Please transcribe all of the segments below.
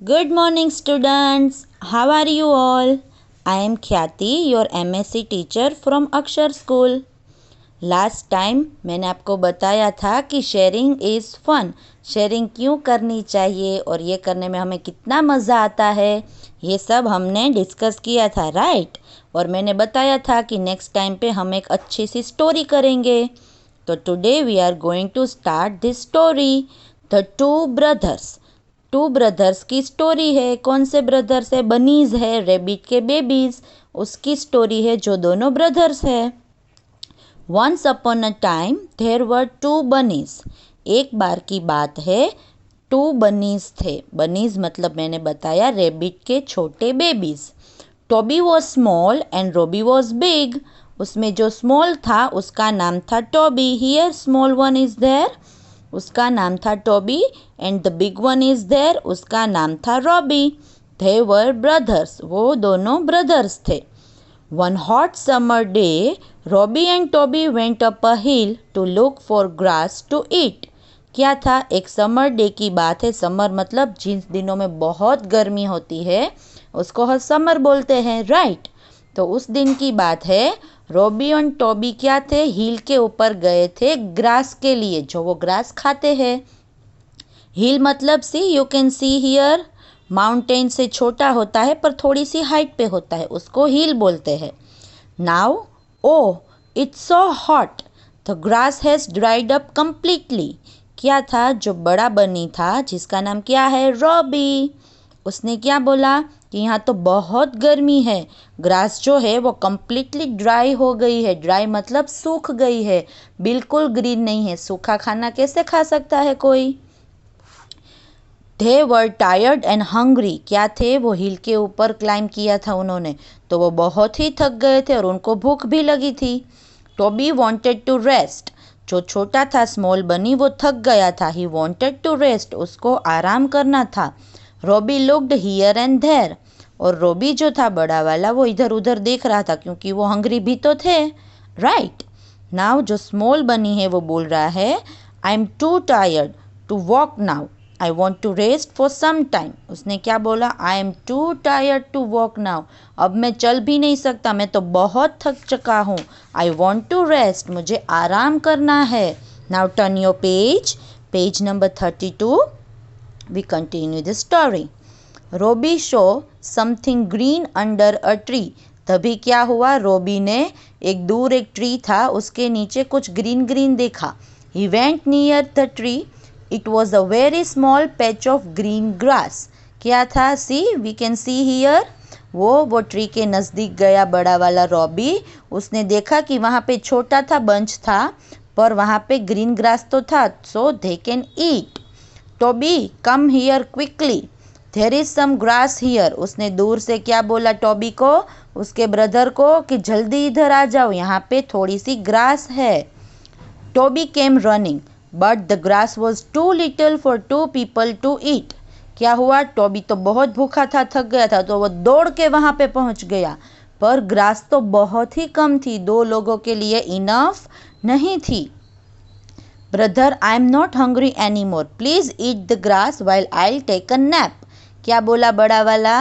Good morning, students. How are you all? I am Khyati, your MSc teacher from Akshar School. Last time मैंने आपको बताया था कि sharing is fun. Sharing क्यों करनी चाहिए और ये करने में हमें कितना मज़ा आता है, ये सब हमने डिस्कस किया था, राइट। और मैंने बताया था कि नेक्स्ट टाइम पे हम एक अच्छी सी स्टोरी करेंगे। तो today we are going to start this story, the two brothers. Two brothers की स्टोरी है। कौन से ब्रदर्स है? बनीज है, रेबिट के बेबीज, उसकी स्टोरी है जो दोनों ब्रदर्स है। Once upon a time there were two bunnies. एक बार की बात है, टू बनीज थे। बनीज मतलब मैंने बताया रेबिट के छोटे babies. Toby was small and Robbie was big. उसमें जो स्मॉल था उसका नाम था Toby. Here small one is there, उसका नाम था Toby. And the big one is there, उसका नाम था रॉबी। दे वर ब्रदर्स, वो दोनों ब्रदर्स थे। One hot summer day Robby and Toby went up a hill to look for grass to eat. क्या था? एक समर डे की बात है। समर मतलब जिन दिनों में बहुत गर्मी होती है उसको हम समर बोलते हैं, राइट। तो उस दिन की बात है, रॉबी और टॉबी क्या थे? हिल के ऊपर गए थे ग्रास के लिए, जो वो ग्रास खाते हैं। हिल मतलब see, you can see here, mountain से छोटा होता है पर थोड़ी सी हाइट पे होता है, उसको हिल बोलते हैं। Now oh it's so hot, the grass has dried up completely. क्या था? जो बड़ा बनी था जिसका नाम क्या है? रॉबी। उसने क्या बोला कि यहाँ तो बहुत गर्मी है, ग्रास जो है वो कम्प्लीटली ड्राई हो गई है। ड्राई मतलब सूख गई है, बिल्कुल ग्रीन नहीं है। सूखा खाना कैसे खा सकता है कोई? दे वर टायर्ड एंड हंग्री। क्या थे? वो हिल के ऊपर क्लाइंब किया था उन्होंने, तो वो बहुत ही थक गए थे और उनको भूख भी लगी थी। Toby wanted to rest. जो छोटा था, स्मॉल बनी, वो थक गया था। ही वॉन्टेड टू रेस्ट, उसको आराम करना था। Robby looked here and there. और रॉबी जो था बड़ा वाला, वो इधर उधर देख रहा था क्योंकि वो हंग्री भी तो थे, राइट। नाउ जो स्मॉल बनी है वो बोल रहा है, I am too tired to walk now, I want to rest for some time. उसने क्या बोला? I am too tired to walk now, अब मैं चल भी नहीं सकता, मैं तो बहुत थक चुका हूँ। आई वॉन्ट टू रेस्ट, मुझे आराम करना है। Now turn your page, page number 32। We continue the story. Robbie show something green under a tree. तभी क्या हुआ? रोबी ने एक ट्री था, उसके नीचे कुछ ग्रीन ग्रीन देखा। He went near the tree, it was a very small patch of green grass. क्या था? सी, वी कैन सी हियर। वो ट्री के नज़दीक गया बड़ा वाला रॉबी। उसने देखा कि वहाँ पे छोटा था बंच था, पर वहाँ पे ग्रीन ग्रास तो था, so they can eat. Toby come here quickly, there is some grass here. उसने दूर से क्या बोला टॉबी को, उसके ब्रदर को, कि जल्दी इधर आ जाओ, यहाँ पे थोड़ी सी ग्रास है। Toby came running but the grass was too little for two people to eat. क्या हुआ? टॉबी तो बहुत भूखा था, थक गया था, तो वो दौड़ के वहाँ पे पहुँच गया, पर ग्रास तो बहुत ही कम थी, दो लोगों के लिए इनफ नहीं थी। Brother I am not hungry any more, please eat the grass while I take a nap. क्या बोला बड़ा वाला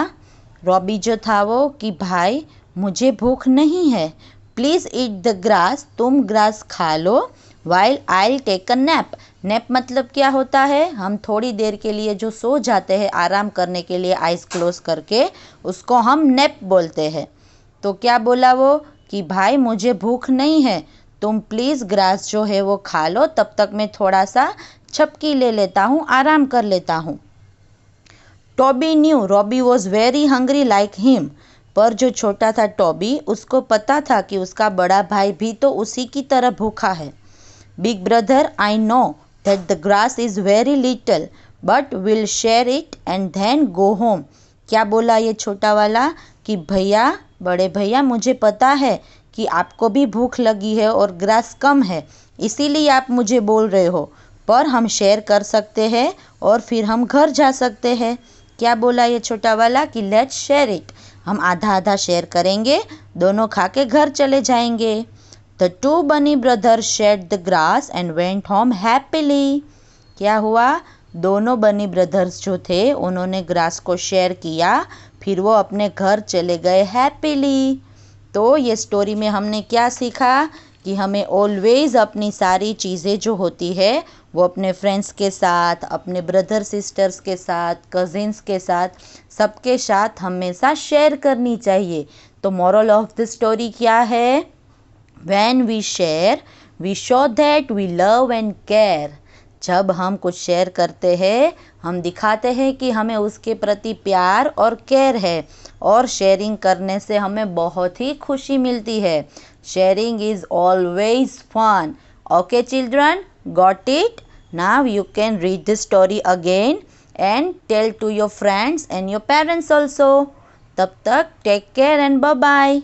रॉबी जो था वो, कि भाई मुझे भूख नहीं है, प्लीज़ ईट द ग्रास, तुम ग्रास खा लो, while I take a nap. Nap मतलब क्या होता है? हम थोड़ी देर के लिए जो सो जाते हैं आराम करने के लिए आइज़ क्लोज करके, उसको हम नैप बोलते हैं। तो क्या बोला वो, कि भाई मुझे भूख नहीं है, तुम प्लीज़ ग्रास जो है वो खा लो, तब तक मैं थोड़ा सा छपकी ले लेता हूँ, आराम कर लेता हूँ। Toby new Robbie was very hungry like him. पर जो छोटा था टॉबी, उसको पता था कि उसका बड़ा भाई भी तो उसी की तरह भूखा है। Big brother I know that the grass is very little but will share it and then go home. क्या बोला ये छोटा वाला, कि भैया, बड़े भैया, मुझे पता है कि आपको भी भूख लगी है और ग्रास कम है, इसीलिए आप मुझे बोल रहे हो, पर हम शेयर कर सकते हैं और फिर हम घर जा सकते हैं। क्या बोला ये छोटा वाला, कि लेट्स शेयर इट, हम आधा आधा शेयर करेंगे, दोनों खा के घर चले जाएंगे। द टू बनी brother shared the grass and went home happily. क्या हुआ? दोनों बनी ब्रदर्स जो थे उन्होंने ग्रास को शेयर किया, फिर वो अपने घर चले गए हैप्पीली। तो ये स्टोरी में हमने क्या सीखा कि हमें ऑलवेज़ अपनी सारी चीज़ें जो होती है वो अपने फ्रेंड्स के साथ, अपने ब्रदर सिस्टर्स के साथ, कज़िन्स के साथ, सबके साथ हमेशा शेयर करनी चाहिए। तो मोरल ऑफ द स्टोरी क्या है? When we share we show that we love and care. जब हम कुछ शेयर करते हैं हम दिखाते हैं कि हमें उसके प्रति प्यार और केयर है, और शेयरिंग करने से हमें बहुत ही खुशी मिलती है। Sharing is always fun. Okay children, got it? Now you can read the story again and tell to your friends and your parents also. तब तक take care and bye bye.